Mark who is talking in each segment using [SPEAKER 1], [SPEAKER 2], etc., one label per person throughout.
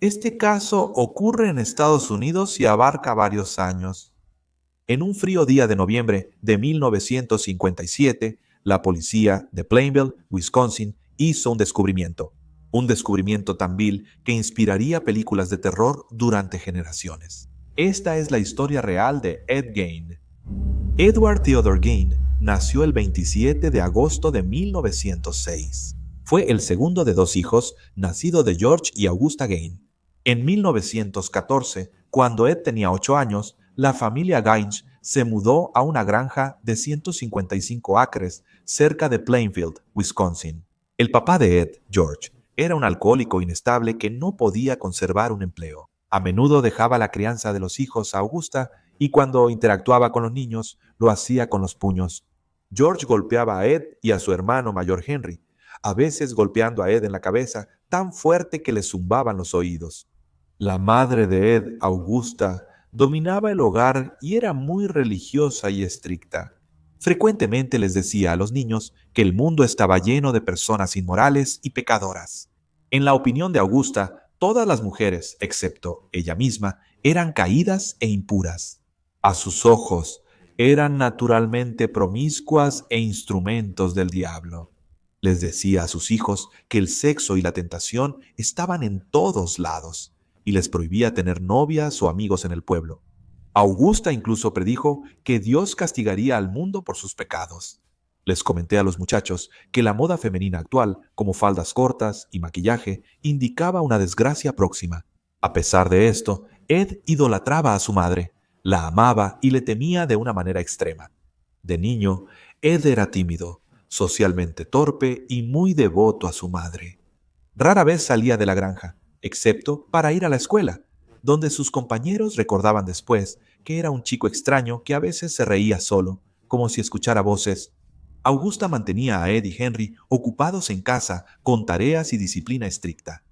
[SPEAKER 1] Este caso ocurre en Estados Unidos y abarca varios años. En un frío día de noviembre de 1957, la policía de Plainville, Wisconsin, hizo un descubrimiento tan vil que inspiraría películas de terror durante generaciones. Esta es la historia real de Ed Gein. Edward Theodore Gein nació el 27 de agosto de 1906. Fue el segundo de dos hijos, nacido de George y Augusta Gein. En 1914, cuando Ed tenía 8 años, la familia Gaines se mudó a una granja de 155 acres cerca de Plainfield, Wisconsin. El papá de Ed, George, era un alcohólico inestable que no podía conservar un empleo. A menudo dejaba la crianza de los hijos a Augusta y cuando interactuaba con los niños lo hacía con los puños. George golpeaba a Ed y a su hermano mayor Henry, a veces golpeando a Ed en la cabeza tan fuerte que le zumbaban los oídos. La madre de Ed, Augusta, dominaba el hogar y era muy religiosa y estricta. Frecuentemente les decía a los niños que el mundo estaba lleno de personas inmorales y pecadoras. En la opinión de Augusta, todas las mujeres, excepto ella misma, eran caídas e impuras. A sus ojos, eran naturalmente promiscuas e instrumentos del diablo. Les decía a sus hijos que el sexo y la tentación estaban en todos lados y les prohibía tener novias o amigos en el pueblo. Augusta incluso predijo que Dios castigaría al mundo por sus pecados. Les comenté a los muchachos que la moda femenina actual, como faldas cortas y maquillaje, indicaba una desgracia próxima. A pesar de esto, Ed idolatraba a su madre, la amaba y le temía de una manera extrema. De niño, Ed era tímido, socialmente torpe y muy devoto a su madre. Rara vez salía de la granja, excepto para ir a la escuela, donde sus compañeros recordaban después que era un chico extraño que a veces se reía solo, como si escuchara voces. Augusta mantenía a Ed y Henry ocupados en casa con tareas y disciplina estricta.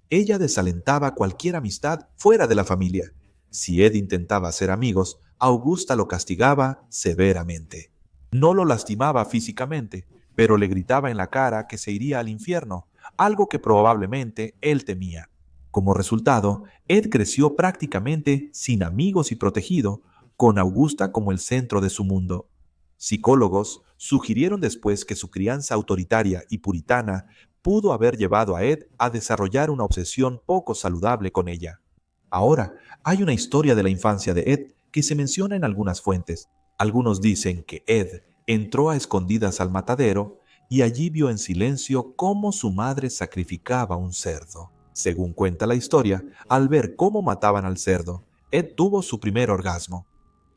[SPEAKER 1] Ella desalentaba cualquier amistad fuera de la familia. Si Ed intentaba hacer amigos, Augusta lo castigaba severamente. No lo lastimaba físicamente, pero le gritaba en la cara que se iría al infierno, algo que probablemente él temía. Como resultado, Ed creció prácticamente sin amigos y protegido, con Augusta como el centro de su mundo. Psicólogos sugirieron después que su crianza autoritaria y puritana pudo haber llevado a Ed a desarrollar una obsesión poco saludable con ella. Ahora, hay una historia de la infancia de Ed que se menciona en algunas fuentes. Algunos dicen que Ed entró a escondidas al matadero y allí vio en silencio cómo su madre sacrificaba un cerdo. Según cuenta la historia, al ver cómo mataban al cerdo, Ed tuvo su primer orgasmo.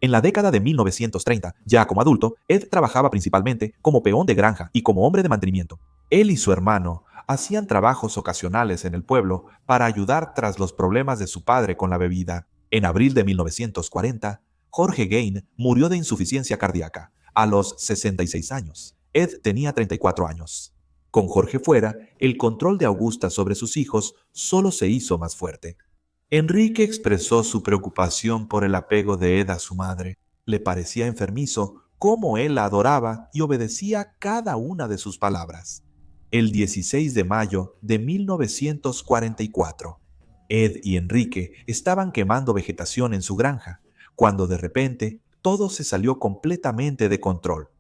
[SPEAKER 1] En la década de 1930, ya como adulto, Ed trabajaba principalmente como peón de granja y como hombre de mantenimiento. Él y su hermano hacían trabajos ocasionales en el pueblo para ayudar tras los problemas de su padre con la bebida. En abril de 1940, Jorge Gein murió de insuficiencia cardíaca a los 66 años. Ed tenía 34 años. Con Jorge fuera, el control de Augusta sobre sus hijos solo se hizo más fuerte. Enrique expresó su preocupación por el apego de Ed a su madre. Le parecía enfermizo cómo él la adoraba y obedecía cada una de sus palabras. El 16 de mayo de 1944, Ed y Enrique estaban quemando vegetación en su granja, cuando de repente todo se salió completamente de control.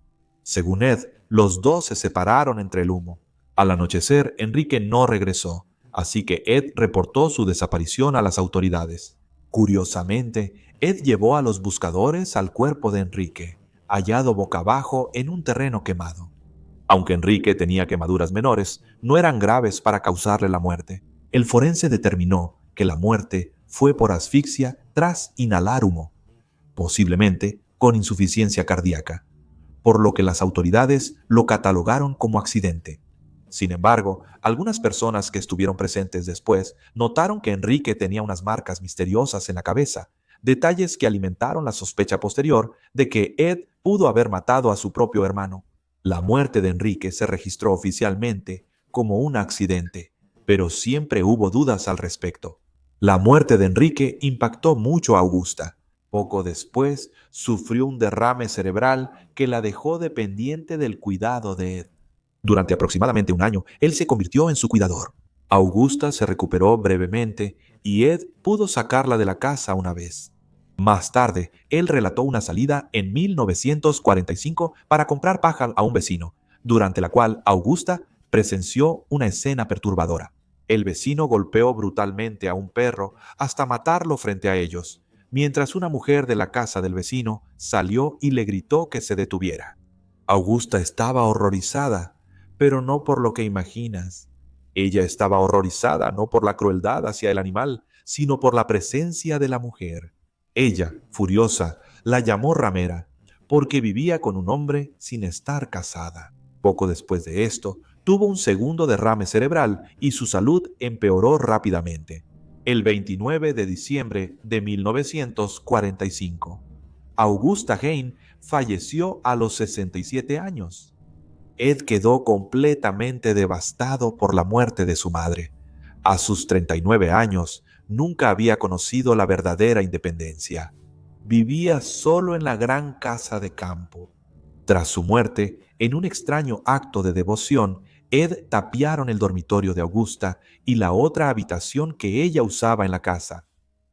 [SPEAKER 1] Según Ed, los dos se separaron entre el humo. Al anochecer, Enrique no regresó, así que Ed reportó su desaparición a las autoridades. Curiosamente, Ed llevó a los buscadores al cuerpo de Enrique, hallado boca abajo en un terreno quemado. Aunque Enrique tenía quemaduras menores, no eran graves para causarle la muerte. El forense determinó que la muerte fue por asfixia tras inhalar humo, posiblemente con insuficiencia cardíaca, por lo que las autoridades lo catalogaron como accidente. Sin embargo, algunas personas que estuvieron presentes después notaron que Enrique tenía unas marcas misteriosas en la cabeza, detalles que alimentaron la sospecha posterior de que Ed pudo haber matado a su propio hermano. La muerte de Enrique se registró oficialmente como un accidente, pero siempre hubo dudas al respecto. La muerte de Enrique impactó mucho a Augusta. Poco después, sufrió un derrame cerebral que la dejó dependiente del cuidado de Ed. Durante aproximadamente un año, él se convirtió en su cuidador. Augusta se recuperó brevemente y Ed pudo sacarla de la casa una vez. Más tarde, él relató una salida en 1945 para comprar paja a un vecino, durante la cual Augusta presenció una escena perturbadora. El vecino golpeó brutalmente a un perro hasta matarlo frente a ellos, mientras una mujer de la casa del vecino salió y le gritó que se detuviera. Augusta estaba horrorizada, pero no por lo que imaginas. Ella estaba horrorizada no por la crueldad hacia el animal, sino por la presencia de la mujer. Ella, furiosa, la llamó ramera, porque vivía con un hombre sin estar casada. Poco después de esto, tuvo un segundo derrame cerebral y su salud empeoró rápidamente. El 29 de diciembre de 1945, Augusta Hain falleció a los 67 años. Ed quedó completamente devastado por la muerte de su madre. A sus 39 años, nunca había conocido la verdadera independencia. Vivía solo en la gran casa de campo. Tras su muerte, en un extraño acto de devoción, Ed tapiaron el dormitorio de Augusta y la otra habitación que ella usaba en la casa.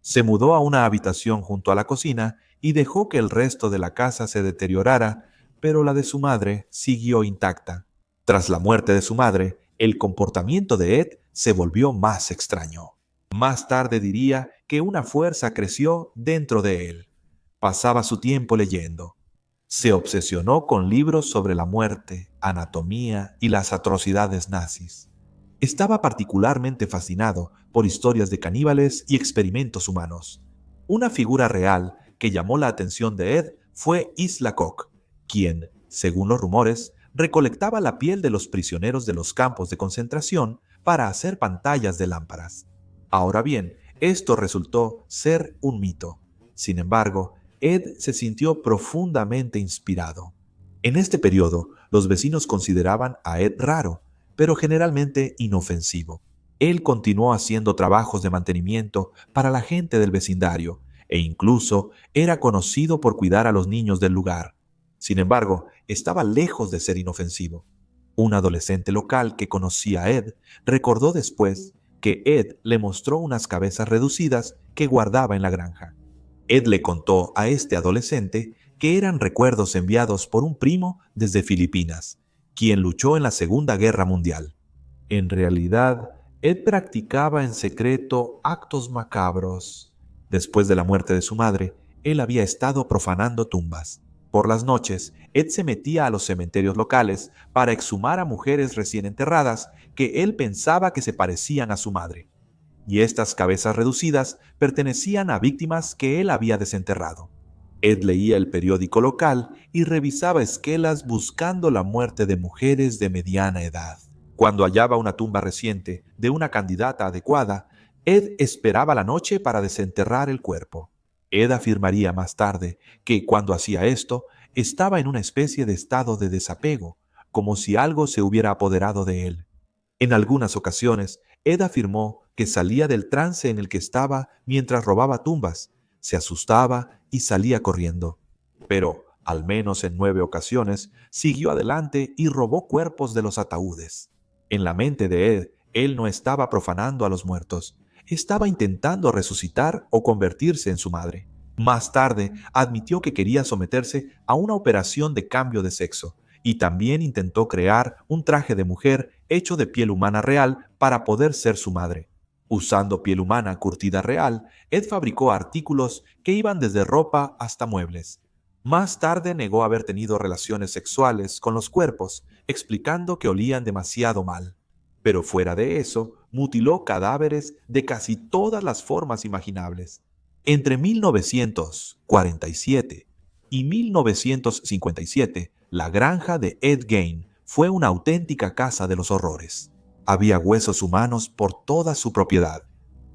[SPEAKER 1] Se mudó a una habitación junto a la cocina y dejó que el resto de la casa se deteriorara, pero la de su madre siguió intacta. Tras la muerte de su madre, el comportamiento de Ed se volvió más extraño. Más tarde diría que una fuerza creció dentro de él. Pasaba su tiempo leyendo. Se obsesionó con libros sobre la muerte, anatomía y las atrocidades nazis. Estaba particularmente fascinado por historias de caníbales y experimentos humanos. Una figura real que llamó la atención de Ed fue Isla Koch, quien, según los rumores, recolectaba la piel de los prisioneros de los campos de concentración para hacer pantallas de lámparas. Ahora bien, esto resultó ser un mito. Sin embargo, Ed se sintió profundamente inspirado. En este periodo, los vecinos consideraban a Ed raro, pero generalmente inofensivo. Él continuó haciendo trabajos de mantenimiento para la gente del vecindario e incluso era conocido por cuidar a los niños del lugar. Sin embargo, estaba lejos de ser inofensivo. Un adolescente local que conocía a Ed recordó después que Ed le mostró unas cabezas reducidas que guardaba en la granja. Ed le contó a este adolescente que eran recuerdos enviados por un primo desde Filipinas, quien luchó en la Segunda Guerra Mundial. En realidad, Ed practicaba en secreto actos macabros. Después de la muerte de su madre, él había estado profanando tumbas. Por las noches, Ed se metía a los cementerios locales para exhumar a mujeres recién enterradas que él pensaba que se parecían a su madre. Y estas cabezas reducidas pertenecían a víctimas que él había desenterrado. Ed leía el periódico local y revisaba esquelas buscando la muerte de mujeres de mediana edad. Cuando hallaba una tumba reciente de una candidata adecuada, Ed esperaba la noche para desenterrar el cuerpo. Ed afirmaría más tarde que cuando hacía esto, estaba en una especie de estado de desapego, como si algo se hubiera apoderado de él. En algunas ocasiones, Ed afirmó que salía del trance en el que estaba mientras robaba tumbas, se asustaba y salía corriendo. Pero, al menos en 9 ocasiones, siguió adelante y robó cuerpos de los ataúdes. En la mente de Ed, él no estaba profanando a los muertos, estaba intentando resucitar o convertirse en su madre. Más tarde, admitió que quería someterse a una operación de cambio de sexo, y también intentó crear un traje de mujer hecho de piel humana real para poder ser su madre. Usando piel humana curtida real, Ed fabricó artículos que iban desde ropa hasta muebles. Más tarde negó haber tenido relaciones sexuales con los cuerpos, explicando que olían demasiado mal. Pero fuera de eso, mutiló cadáveres de casi todas las formas imaginables. Entre 1947 y 1957, la granja de Ed Gein fue una auténtica casa de los horrores. Había huesos humanos por toda su propiedad.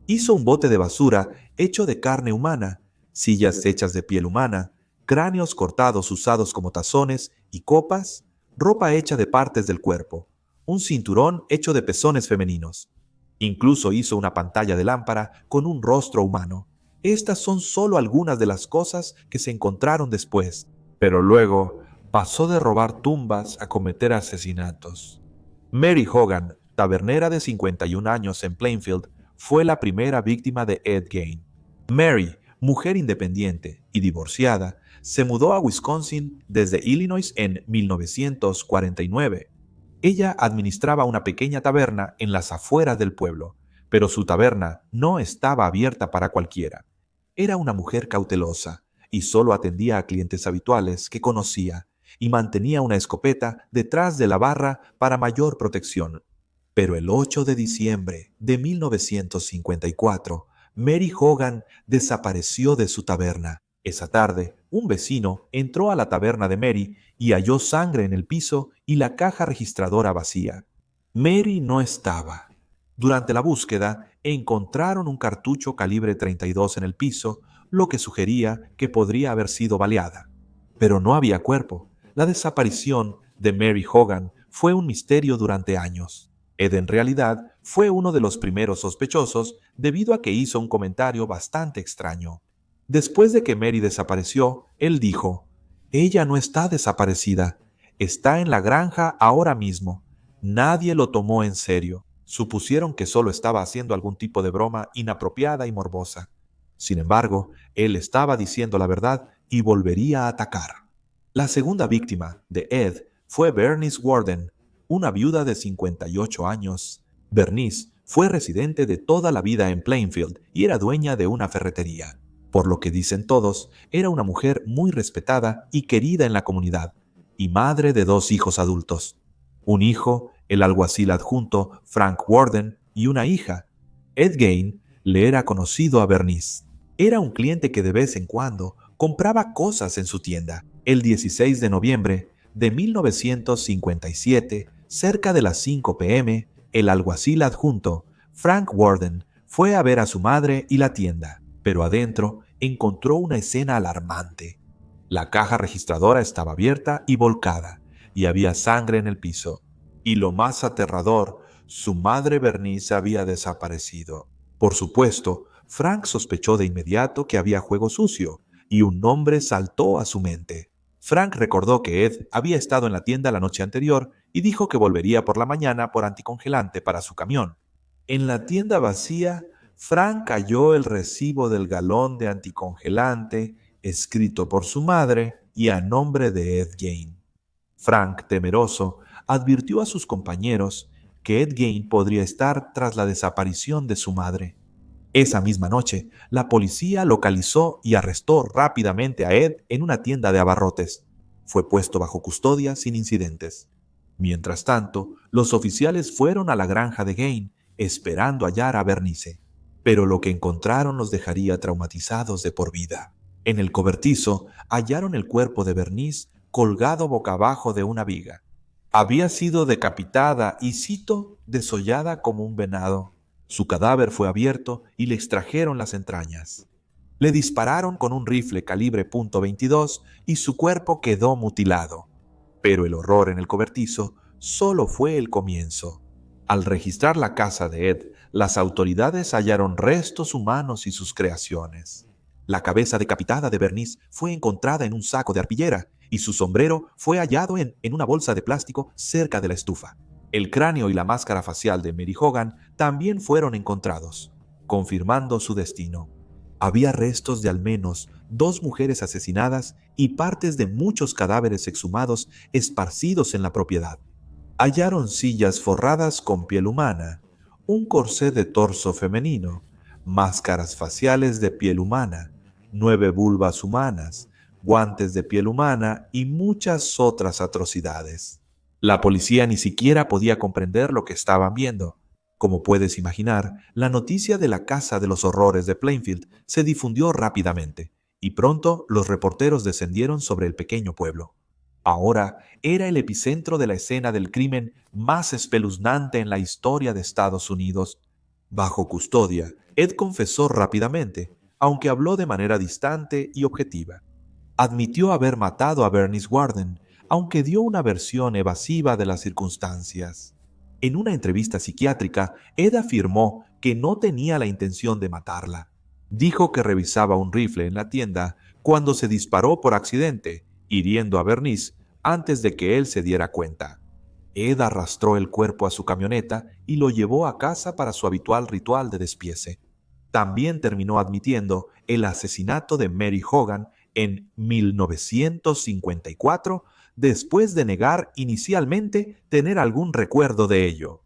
[SPEAKER 1] Hizo un bote de basura hecho de carne humana, sillas hechas de piel humana, cráneos cortados usados como tazones y copas, ropa hecha de partes del cuerpo, un cinturón hecho de pezones femeninos. Incluso hizo una pantalla de lámpara con un rostro humano. Estas son solo algunas de las cosas que se encontraron después, pero luego pasó de robar tumbas a cometer asesinatos. Mary Hogan, tabernera de 51 años en Plainfield, fue la primera víctima de Ed Gein. Mary, mujer independiente y divorciada, se mudó a Wisconsin desde Illinois en 1949. Ella administraba una pequeña taberna en las afueras del pueblo, pero su taberna no estaba abierta para cualquiera. Era una mujer cautelosa y solo atendía a clientes habituales que conocía y mantenía una escopeta detrás de la barra para mayor protección. Pero el 8 de diciembre de 1954, Mary Hogan desapareció de su taberna. Esa tarde, un vecino entró a la taberna de Mary y halló sangre en el piso y la caja registradora vacía. Mary no estaba. Durante la búsqueda, encontraron un cartucho calibre 32 en el piso, lo que sugería que podría haber sido baleada. Pero no había cuerpo. La desaparición de Mary Hogan fue un misterio durante años. Ed en realidad fue uno de los primeros sospechosos debido a que hizo un comentario bastante extraño. Después de que Mary desapareció, él dijo: «Ella no está desaparecida. Está en la granja ahora mismo. Nadie lo tomó en serio». Supusieron que solo estaba haciendo algún tipo de broma inapropiada y morbosa. Sin embargo, él estaba diciendo la verdad y volvería a atacar. La segunda víctima de Ed fue Bernice Warden, una viuda de 58 años. Bernice fue residente de toda la vida en Plainfield y era dueña de una ferretería. Por lo que dicen todos, era una mujer muy respetada y querida en la comunidad, y madre de 2 hijos adultos. Un hijo, el alguacil adjunto Frank Warden, y una hija. Ed Gein le era conocido a Bernice. Era un cliente que de vez en cuando compraba cosas en su tienda. El 16 de noviembre de 1957, cerca de las 5 p.m., el alguacil adjunto Frank Warden fue a ver a su madre y la tienda, pero adentro encontró una escena alarmante. La caja registradora estaba abierta y volcada, y había sangre en el piso. Y lo más aterrador, su madre Bernice había desaparecido. Por supuesto, Frank sospechó de inmediato que había juego sucio, y un nombre saltó a su mente. Frank recordó que Ed había estado en la tienda la noche anterior y dijo que volvería por la mañana por anticongelante para su camión. En la tienda vacía, Frank halló el recibo del galón de anticongelante escrito por su madre y a nombre de Ed Gein. Frank, temeroso, advirtió a sus compañeros que Ed Gein podría estar tras la desaparición de su madre. Esa misma noche, la policía localizó y arrestó rápidamente a Ed en una tienda de abarrotes. Fue puesto bajo custodia sin incidentes. Mientras tanto, los oficiales fueron a la granja de Gein, esperando hallar a Bernice. Pero lo que encontraron los dejaría traumatizados de por vida. En el cobertizo hallaron el cuerpo de Bernice colgado boca abajo de una viga. Había sido decapitada y, cito, desollada como un venado. Su cadáver fue abierto y le extrajeron las entrañas. Le dispararon con un rifle calibre .22 y su cuerpo quedó mutilado. Pero el horror en el cobertizo solo fue el comienzo. Al registrar la casa de Ed, las autoridades hallaron restos humanos y sus creaciones. La cabeza decapitada de Bernice fue encontrada en un saco de arpillera y su sombrero fue hallado en una bolsa de plástico cerca de la estufa. El cráneo y la máscara facial de Mary Hogan también fueron encontrados, confirmando su destino. Había restos de al menos 2 mujeres asesinadas y partes de muchos cadáveres exhumados esparcidos en la propiedad. Hallaron sillas forradas con piel humana, un corsé de torso femenino, máscaras faciales de piel humana, 9 vulvas humanas, guantes de piel humana y muchas otras atrocidades. La policía ni siquiera podía comprender lo que estaban viendo. Como puedes imaginar, la noticia de la Casa de los Horrores de Plainfield se difundió rápidamente, y pronto los reporteros descendieron sobre el pequeño pueblo. Ahora era el epicentro de la escena del crimen más espeluznante en la historia de Estados Unidos. Bajo custodia, Ed confesó rápidamente, aunque habló de manera distante y objetiva. Admitió haber matado a Bernice Warden, aunque dio una versión evasiva de las circunstancias. En una entrevista psiquiátrica, Ed afirmó que no tenía la intención de matarla. Dijo que revisaba un rifle en la tienda cuando se disparó por accidente, hiriendo a Bernice antes de que él se diera cuenta. Ed arrastró el cuerpo a su camioneta y lo llevó a casa para su habitual ritual de despiece. También terminó admitiendo el asesinato de Mary Hogan en 1954, después de negar inicialmente tener algún recuerdo de ello.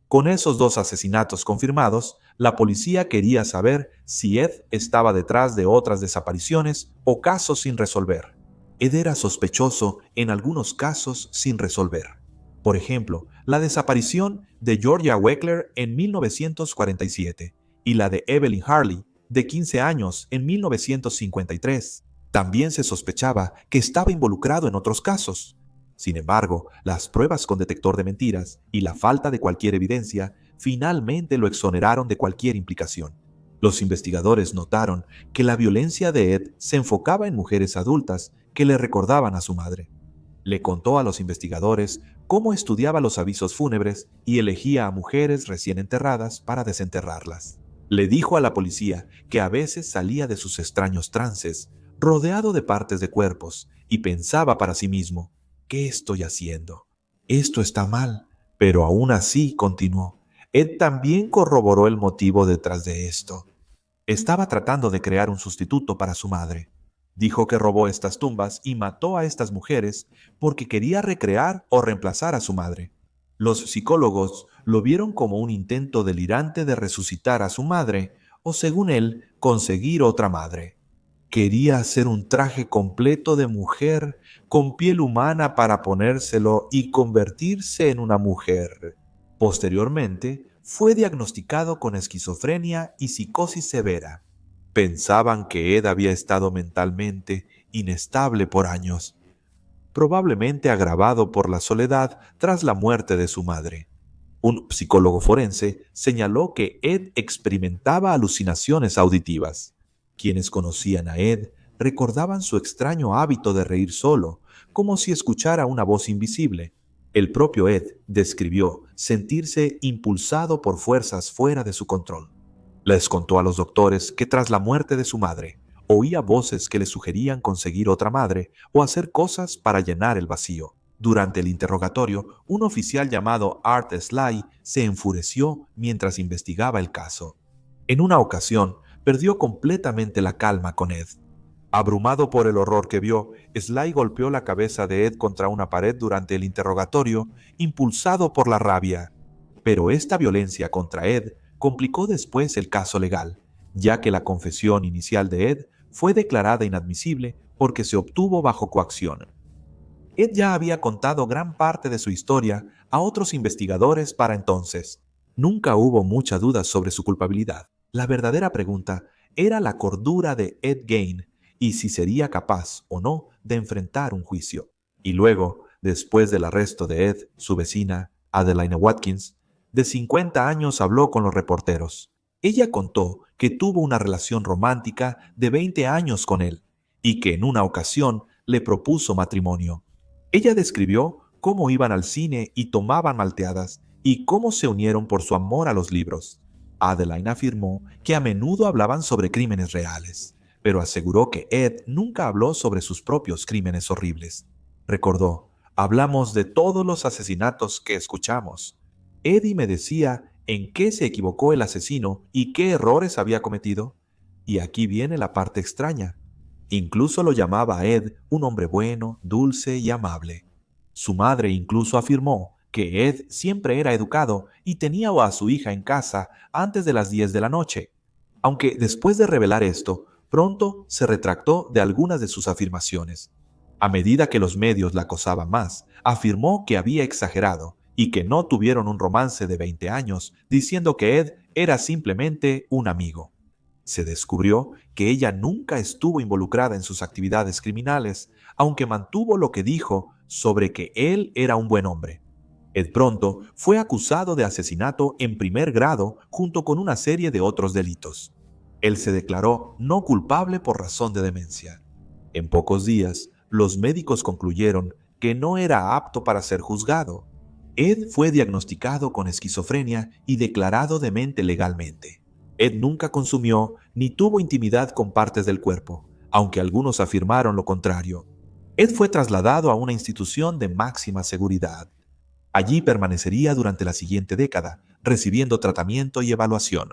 [SPEAKER 1] Con esos dos asesinatos confirmados, la policía quería saber si Ed estaba detrás de otras desapariciones o casos sin resolver. Ed era sospechoso en algunos casos sin resolver. Por ejemplo, la desaparición de Georgia Weckler en 1947 y la de Evelyn Harley, de 15 años, en 1953. También se sospechaba que estaba involucrado en otros casos. Sin embargo, las pruebas con detector de mentiras y la falta de cualquier evidencia finalmente lo exoneraron de cualquier implicación. Los investigadores notaron que la violencia de Ed se enfocaba en mujeres adultas que le recordaban a su madre. Le contó a los investigadores cómo estudiaba los avisos fúnebres y elegía a mujeres recién enterradas para desenterrarlas. Le dijo a la policía que a veces salía de sus extraños trances, rodeado de partes de cuerpos, y pensaba para sí mismo: ¿qué estoy haciendo? Esto está mal. Pero aún así, continuó, Ed también corroboró el motivo detrás de esto. Estaba tratando de crear un sustituto para su madre. Dijo que robó estas tumbas y mató a estas mujeres porque quería recrear o reemplazar a su madre. Los psicólogos lo vieron como un intento delirante de resucitar a su madre o, según él, conseguir otra madre. Quería hacer un traje completo de mujer con piel humana para ponérselo y convertirse en una mujer. Posteriormente, fue diagnosticado con esquizofrenia y psicosis severa. Pensaban que Ed había estado mentalmente inestable por años, probablemente agravado por la soledad tras la muerte de su madre. Un psicólogo forense señaló que Ed experimentaba alucinaciones auditivas. Quienes conocían a Ed recordaban su extraño hábito de reír solo, como si escuchara una voz invisible. El propio Ed describió sentirse impulsado por fuerzas fuera de su control. Les contó a los doctores que tras la muerte de su madre, oía voces que le sugerían conseguir otra madre o hacer cosas para llenar el vacío. Durante el interrogatorio, un oficial llamado Art Sly se enfureció mientras investigaba el caso. En una ocasión, perdió completamente la calma con Ed. Abrumado por el horror que vio, Sly golpeó la cabeza de Ed contra una pared durante el interrogatorio, impulsado por la rabia. Pero esta violencia contra Ed complicó después el caso legal, ya que la confesión inicial de Ed fue declarada inadmisible porque se obtuvo bajo coacción. Ed ya había contado gran parte de su historia a otros investigadores para entonces. Nunca hubo mucha duda sobre su culpabilidad. La verdadera pregunta era la cordura de Ed Gein y si sería capaz o no de enfrentar un juicio. Y luego, después del arresto de Ed, su vecina, Adeline Watkins, de 50 años, habló con los reporteros. Ella contó que tuvo una relación romántica de 20 años con él y que en una ocasión le propuso matrimonio. Ella describió cómo iban al cine y tomaban malteadas y cómo se unieron por su amor a los libros. Adeline afirmó que a menudo hablaban sobre crímenes reales, pero aseguró que Ed nunca habló sobre sus propios crímenes horribles. Recordó: hablamos de todos los asesinatos que escuchamos. Eddie me decía en qué se equivocó el asesino y qué errores había cometido. Y aquí viene la parte extraña. Incluso lo llamaba a Ed un hombre bueno, dulce y amable. Su madre incluso afirmó que Ed siempre era educado y tenía a su hija en casa antes de las 10 de la noche. Aunque después de revelar esto, pronto se retractó de algunas de sus afirmaciones. A medida que los medios la acosaban más, afirmó que había exagerado y que no tuvieron un romance de 20 años, diciendo que Ed era simplemente un amigo. Se descubrió que ella nunca estuvo involucrada en sus actividades criminales, aunque mantuvo lo que dijo sobre que él era un buen hombre. Ed pronto fue acusado de asesinato en primer grado junto con una serie de otros delitos. Él se declaró no culpable por razón de demencia. En pocos días, los médicos concluyeron que no era apto para ser juzgado. Ed fue diagnosticado con esquizofrenia y declarado demente legalmente. Ed nunca consumió ni tuvo intimidad con partes del cuerpo, aunque algunos afirmaron lo contrario. Ed fue trasladado a una institución de máxima seguridad. Allí permanecería durante la siguiente década, recibiendo tratamiento y evaluación.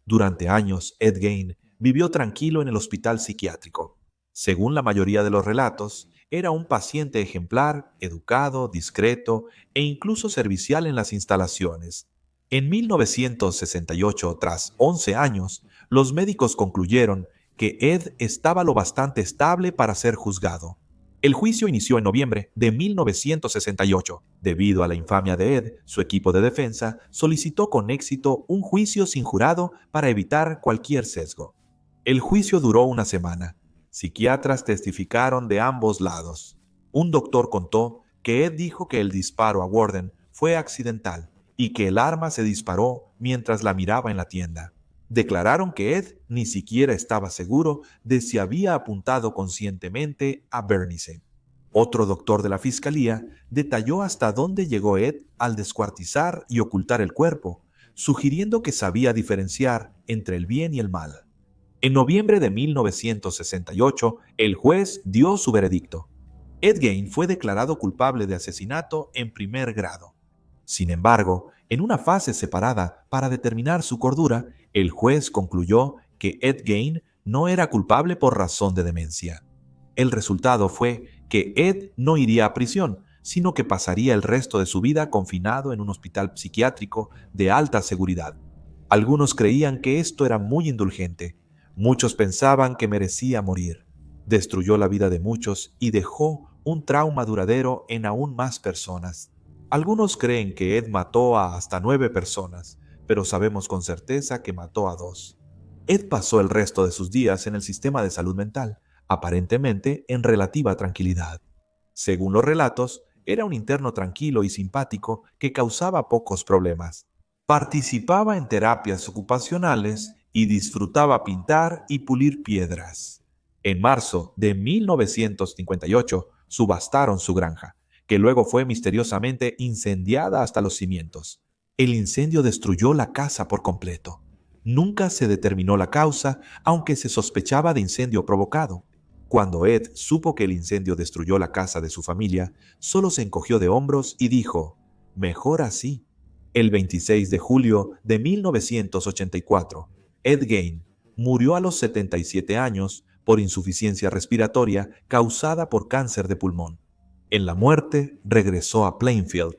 [SPEAKER 1] Durante años, Ed Gein vivió tranquilo en el hospital psiquiátrico. Según la mayoría de los relatos, era un paciente ejemplar, educado, discreto e incluso servicial en las instalaciones. En 1968, tras 11 años, los médicos concluyeron que Ed estaba lo bastante estable para ser juzgado. El juicio inició en noviembre de 1968. Debido a la infamia de Ed, su equipo de defensa solicitó con éxito un juicio sin jurado para evitar cualquier sesgo. El juicio duró una semana. Psiquiatras testificaron de ambos lados. Un doctor contó que Ed dijo que el disparo a Warden fue accidental y que el arma se disparó mientras la miraba en la tienda. Declararon que Ed ni siquiera estaba seguro de si había apuntado conscientemente a Bernice. Otro doctor de la fiscalía detalló hasta dónde llegó Ed al descuartizar y ocultar el cuerpo, sugiriendo que sabía diferenciar entre el bien y el mal. En noviembre de 1968, el juez dio su veredicto. Ed Gein fue declarado culpable de asesinato en primer grado. Sin embargo, en una fase separada para determinar su cordura, el juez concluyó que Ed Gein no era culpable por razón de demencia. El resultado fue que Ed no iría a prisión, sino que pasaría el resto de su vida confinado en un hospital psiquiátrico de alta seguridad. Algunos creían que esto era muy indulgente. Muchos pensaban que merecía morir. Destruyó la vida de muchos y dejó un trauma duradero en aún más personas. Algunos creen que Ed mató a hasta 9 personas, pero sabemos con certeza que mató a 2. Ed pasó el resto de sus días en el sistema de salud mental, aparentemente en relativa tranquilidad. Según los relatos, era un interno tranquilo y simpático que causaba pocos problemas. Participaba en terapias ocupacionales y disfrutaba pintar y pulir piedras. En marzo de 1958 subastaron su granja, que luego fue misteriosamente incendiada hasta los cimientos. El incendio destruyó la casa por completo. Nunca se determinó la causa, aunque se sospechaba de incendio provocado. Cuando Ed supo que el incendio destruyó la casa de su familia, solo se encogió de hombros y dijo, «Mejor así». El 26 de julio de 1984, Ed Gein murió a los 77 años por insuficiencia respiratoria causada por cáncer de pulmón. En la muerte, regresó a Plainfield.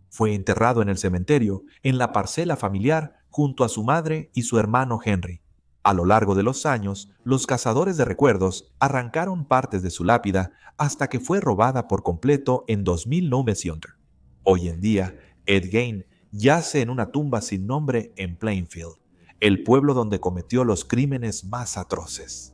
[SPEAKER 1] Fue enterrado en el cementerio, en la parcela familiar, junto a su madre y su hermano Henry. A lo largo de los años, los cazadores de recuerdos arrancaron partes de su lápida hasta que fue robada por completo en 2009. Hoy en día, Ed Gein yace en una tumba sin nombre en Plainfield, el pueblo donde cometió los crímenes más atroces.